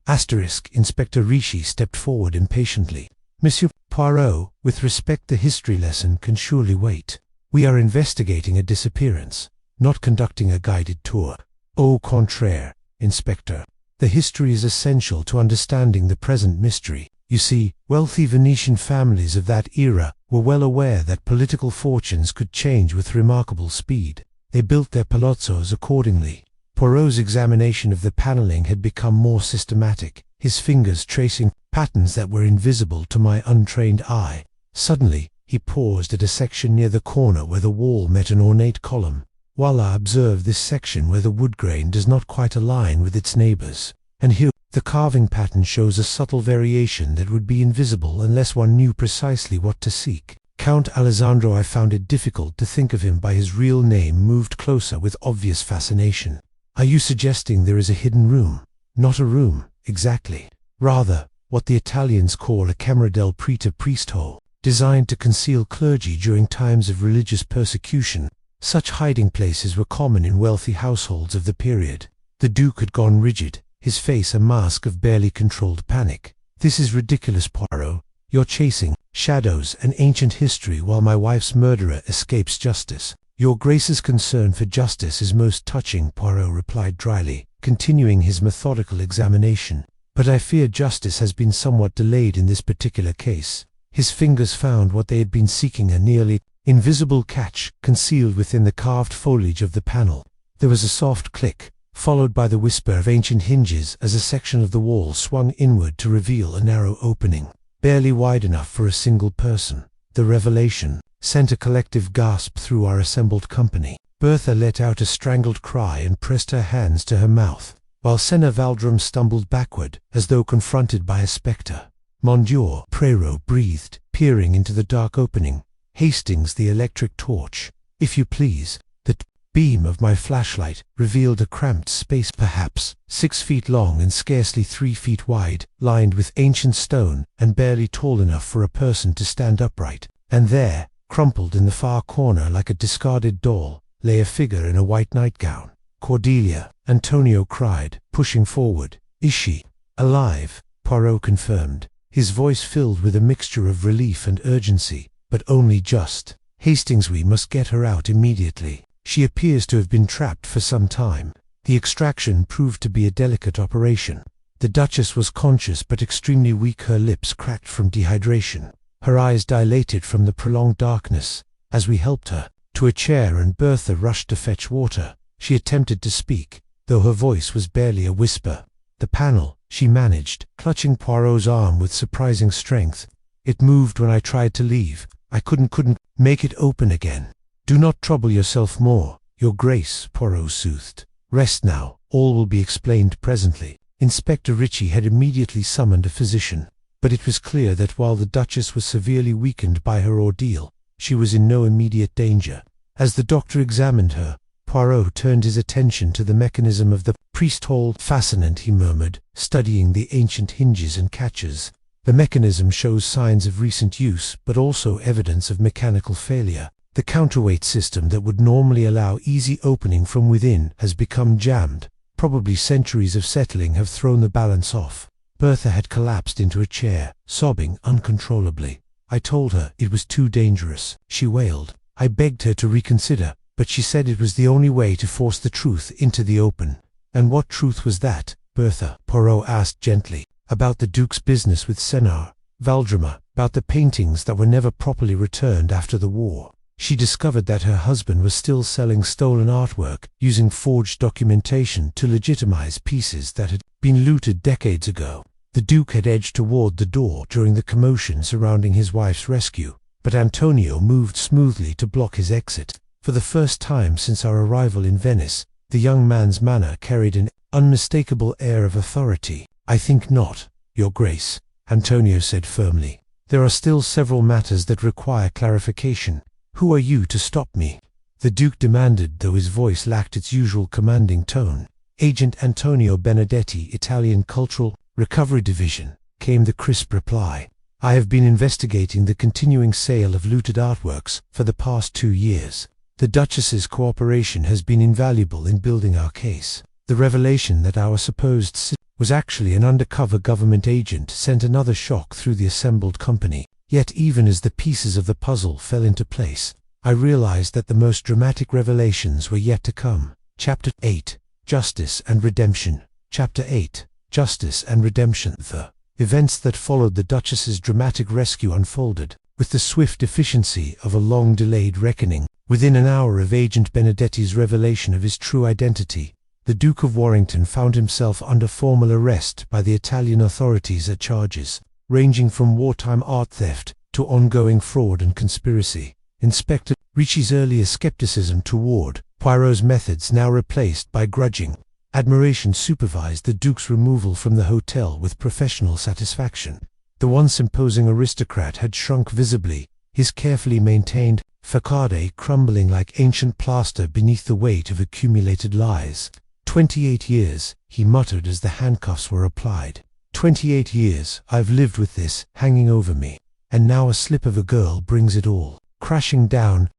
Asterisk. Inspector Ricci stepped forward impatiently. Monsieur Poirot, with respect, the history lesson can surely wait. We are investigating a disappearance, not conducting a guided tour. Au contraire, Inspector. The history is essential to understanding the present mystery. You see, wealthy Venetian families of that era were well aware that political fortunes could change with remarkable speed. They built their palazzos accordingly. Poirot's examination of the paneling had become more systematic, his fingers tracing patterns that were invisible to my untrained eye. Suddenly, he paused at a section near the corner where the wall met an ornate column. Voila, observe this section where the wood grain does not quite align with its neighbors. And here, the carving pattern shows a subtle variation that would be invisible unless one knew precisely what to seek. Count Alessandro. I found it difficult to think of him by his real name, moved closer with obvious fascination. Are you suggesting there is a hidden room? Not a room, exactly. Rather, what the Italians call a camera del prete, priest hole, designed to conceal clergy during times of religious persecution. Such hiding places were common in wealthy households of the period. The Duke had gone rigid, his face a mask of barely controlled panic. This is ridiculous, Poirot. You're chasing shadows and ancient history while my wife's murderer escapes justice. Your Grace's concern for justice is most touching, Poirot replied dryly, continuing his methodical examination. But I fear justice has been somewhat delayed in this particular case. His fingers found what they had been seeking, a nearly invisible catch concealed within the carved foliage of the panel. There was a soft click, followed by the whisper of ancient hinges as a section of the wall swung inward to reveal a narrow opening, barely wide enough for a single person. The revelation sent a collective gasp through our assembled company. Bertha let out a strangled cry and pressed her hands to her mouth, while Senna Valdrum stumbled backward as though confronted by a spectre. Mon Dieu, Poirot breathed, peering into the dark opening. Hastings, the electric torch. If you please. The beam of my flashlight revealed a cramped space, perhaps 6 feet long and scarcely 3 feet wide, lined with ancient stone and barely tall enough for a person to stand upright. And there, crumpled in the far corner like a discarded doll, lay a figure in a white nightgown. Cordelia, Antonio cried, pushing forward. Is she alive? Poirot confirmed, his voice filled with a mixture of relief and urgency. But only just. Hastings, we must get her out immediately. She appears to have been trapped for some time. The extraction proved to be a delicate operation. The Duchess was conscious but extremely weak, her lips cracked from dehydration. Her eyes dilated from the prolonged darkness. As we helped her to a chair and Bertha rushed to fetch water, she attempted to speak, though her voice was barely a whisper. The panel, she managed, clutching Poirot's arm with surprising strength. It moved when I tried to leave. I couldn't make it open again. Do not trouble yourself more, Your Grace, Poirot soothed. Rest now, all will be explained presently. Inspector Ricci had immediately summoned a physician, but it was clear that while the Duchess was severely weakened by her ordeal, she was in no immediate danger. As the doctor examined her, Poirot turned his attention to the mechanism of the priest hole. Fascinant, he murmured, studying the ancient hinges and catches. The mechanism shows signs of recent use, but also evidence of mechanical failure. The counterweight system that would normally allow easy opening from within has become jammed. Probably centuries of settling have thrown the balance off. Bertha had collapsed into a chair, sobbing uncontrollably. I told her it was too dangerous, she wailed. I begged her to reconsider, but she said it was the only way to force the truth into the open. And what truth was that, Bertha? Poirot asked gently. About the Duke's business with Senna Valdrum, about the paintings that were never properly returned after the war. She discovered that her husband was still selling stolen artwork, using forged documentation to legitimize pieces that had been looted decades ago. The Duke had edged toward the door during the commotion surrounding his wife's rescue, but Antonio moved smoothly to block his exit. For the first time since our arrival in Venice, the young man's manner carried an unmistakable air of authority. "I think not, Your Grace," Antonio said firmly. "There are still several matters that require clarification. Who are you to stop me?" the Duke demanded, though his voice lacked its usual commanding tone. "Agent Antonio Benedetti, Italian Cultural Recovery Division," came the crisp reply. "I have been investigating the continuing sale of looted artworks for the past 2 years. The Duchess's cooperation has been invaluable in building our case. The revelation that our supposed was actually an undercover government agent sent another shock through the assembled company. Yet even as the pieces of the puzzle fell into place, I realized that the most dramatic revelations were yet to come." Chapter 8. Justice and Redemption. Chapter 8. Justice and Redemption. The events that followed the Duchess's dramatic rescue unfolded with the swift efficiency of a long-delayed reckoning. Within an hour of Agent Benedetti's revelation of his true identity, the Duke of Warrington found himself under formal arrest by the Italian authorities at charges ranging from wartime art theft to ongoing fraud and conspiracy. Inspector Ricci's earlier skepticism toward Poirot's methods, now replaced by grudging admiration, supervised the Duke's removal from the hotel with professional satisfaction. The once imposing aristocrat had shrunk visibly, his carefully maintained facade crumbling like ancient plaster beneath the weight of accumulated lies. 28 years, he muttered as the handcuffs were applied. 28 years, I've lived with this hanging over me, and now a slip of a girl brings it all crashing down.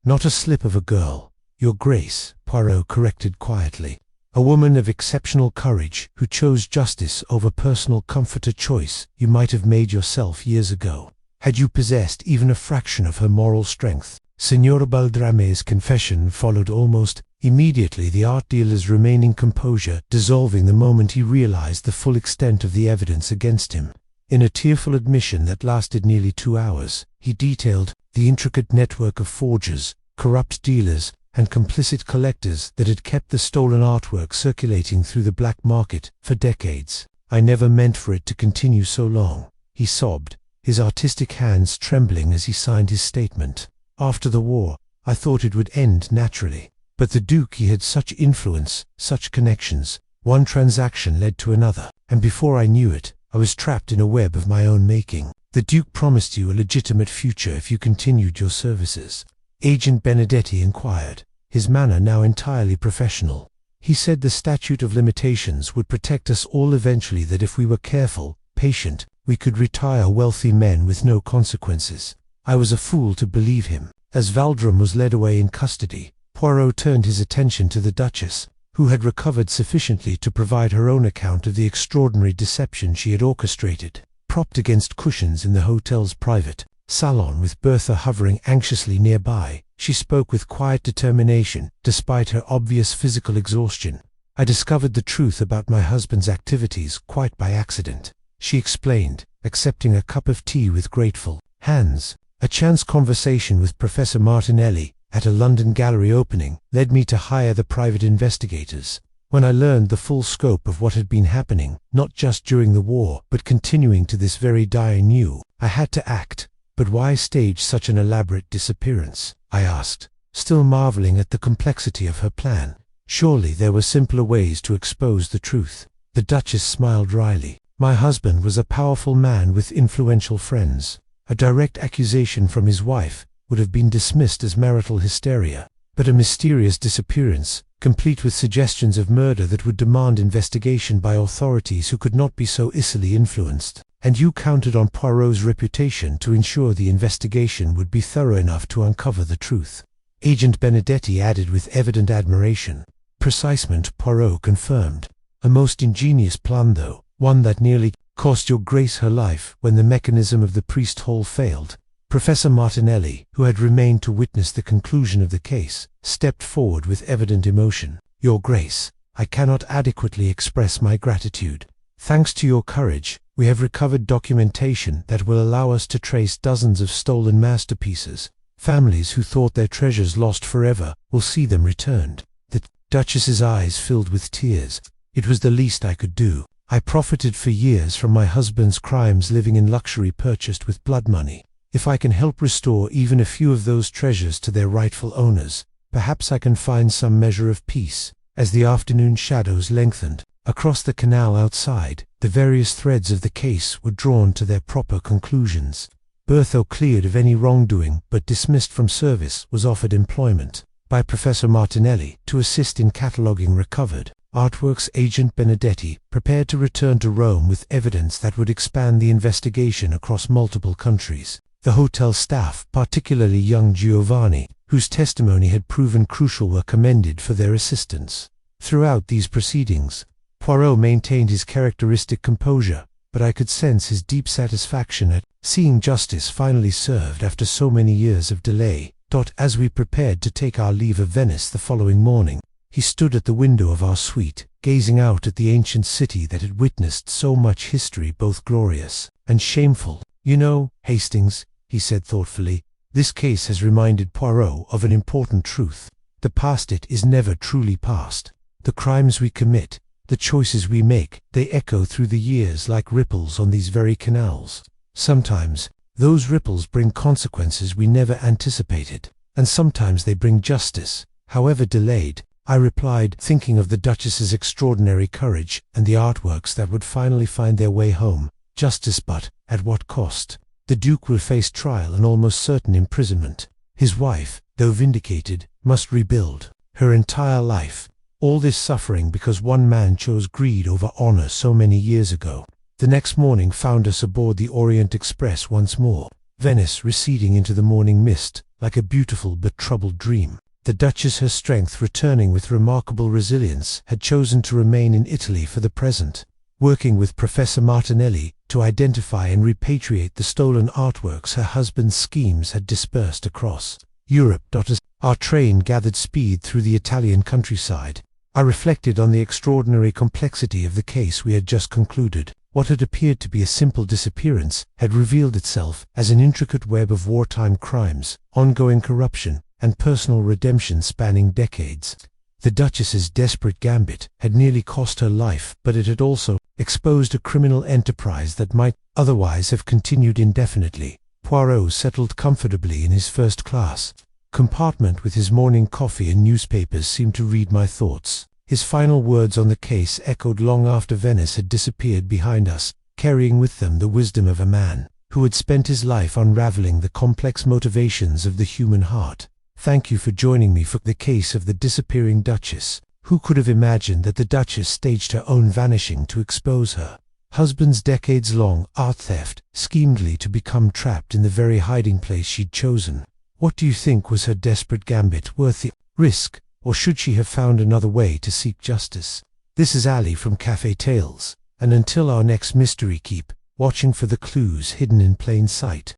Not a slip of a girl, Your Grace, Poirot corrected quietly. A woman of exceptional courage who chose justice over personal comfort, a choice you might have made yourself years ago, had you possessed even a fraction of her moral strength. Signora Baldrame's confession followed almost immediately, the art dealer's remaining composure dissolving the moment he realized the full extent of the evidence against him. In a tearful admission that lasted nearly 2 hours, he detailed the intricate network of forgers, corrupt dealers, and complicit collectors that had kept the stolen artwork circulating through the black market for decades. "I never meant for it to continue so long," he sobbed, his artistic hands trembling as he signed his statement. "After the war, I thought it would end naturally. But the Duke, he had such influence, such connections. One transaction led to another, and before I knew it, I was trapped in a web of my own making. The Duke promised you a legitimate future if you continued your services." Agent Benedetti inquired, his manner now entirely professional. "He said the statute of limitations would protect us all eventually, that if we were careful, patient, we could retire wealthy men with no consequences. I was a fool to believe him." As Valdrum was led away in custody, Poirot turned his attention to the Duchess, who had recovered sufficiently to provide her own account of the extraordinary deception she had orchestrated. Propped against cushions in the hotel's private salon, with Bertha hovering anxiously nearby, she spoke with quiet determination, despite her obvious physical exhaustion. "I discovered the truth about my husband's activities quite by accident," she explained, accepting a cup of tea with grateful hands. "A chance conversation with Professor Martinelli at a London gallery opening led me to hire the private investigators. When I learned the full scope of what had been happening, not just during the war, but continuing to this very day, I knew I had to act." "But why stage such an elaborate disappearance?" I asked, still marveling at the complexity of her plan. "Surely there were simpler ways to expose the truth." The Duchess smiled dryly. "My husband was a powerful man with influential friends. A direct accusation from his wife would have been dismissed as marital hysteria, but a mysterious disappearance, complete with suggestions of murder that would demand investigation by authorities who could not be so easily influenced. And you counted on Poirot's reputation to ensure the investigation would be thorough enough to uncover the truth." Agent Benedetti added with evident admiration. "Precisement," Poirot confirmed. "A most ingenious plan, though, one that nearly cost Your Grace her life when the mechanism of the priest hole failed." Professor Martinelli, who had remained to witness the conclusion of the case, stepped forward with evident emotion. "Your Grace, I cannot adequately express my gratitude. Thanks to your courage, we have recovered documentation that will allow us to trace dozens of stolen masterpieces. Families who thought their treasures lost forever will see them returned." The Duchess's eyes filled with tears. "It was the least I could do. I profited for years from my husband's crimes, living in luxury purchased with blood money. If I can help restore even a few of those treasures to their rightful owners, perhaps I can find some measure of peace." As the afternoon shadows lengthened, across the canal outside, the various threads of the case were drawn to their proper conclusions. Berthaud, cleared of any wrongdoing but dismissed from service, was offered employment by Professor Martinelli to assist in cataloguing recovered artworks. Agent Benedetti prepared to return to Rome with evidence that would expand the investigation across multiple countries. The hotel staff, particularly young Giovanni, whose testimony had proven crucial, were commended for their assistance. Throughout these proceedings, Poirot maintained his characteristic composure, but I could sense his deep satisfaction at seeing justice finally served after so many years of delay. As we prepared to take our leave of Venice the following morning, he stood at the window of our suite, gazing out at the ancient city that had witnessed so much history, both glorious and shameful. "You know, Hastings," he said thoughtfully, "this case has reminded Poirot of an important truth. The past, it is never truly past. The crimes we commit, the choices we make, they echo through the years like ripples on these very canals. Sometimes those ripples bring consequences we never anticipated, and sometimes they bring justice, however delayed." I replied, thinking of the Duchess's extraordinary courage and the artworks that would finally find their way home. "Justice, but at what cost? The Duke will face trial and almost certain imprisonment. His wife, though vindicated, must rebuild her entire life. All this suffering because one man chose greed over honor so many years ago." The next morning found us aboard the Orient Express once more, Venice receding into the morning mist like a beautiful but troubled dream. The Duchess, her strength returning with remarkable resilience, had chosen to remain in Italy for the present, working with Professor Martinelli to identify and repatriate the stolen artworks her husband's schemes had dispersed across Europe. As our train gathered speed through the Italian countryside, I reflected on the extraordinary complexity of the case we had just concluded. What had appeared to be a simple disappearance had revealed itself as an intricate web of wartime crimes, ongoing corruption, and personal redemption spanning decades. The Duchess's desperate gambit had nearly cost her life, but it had also exposed a criminal enterprise that might otherwise have continued indefinitely. Poirot settled comfortably in his first-class compartment with his morning coffee and newspapers seemed to read my thoughts. His final words on the case echoed long after Venice had disappeared behind us, carrying with them the wisdom of a man who had spent his life unraveling the complex motivations of the human heart. "Thank you for joining me for the case of the disappearing Duchess." Who could have imagined that the Duchess staged her own vanishing to expose her husband's decades-long art theft, schemedly to become trapped in the very hiding place she'd chosen? What do you think was her desperate gambit, worth the risk, or should she have found another way to seek justice? This is Alie from Café Tales, and until our next mystery, keep watching for the clues hidden in plain sight.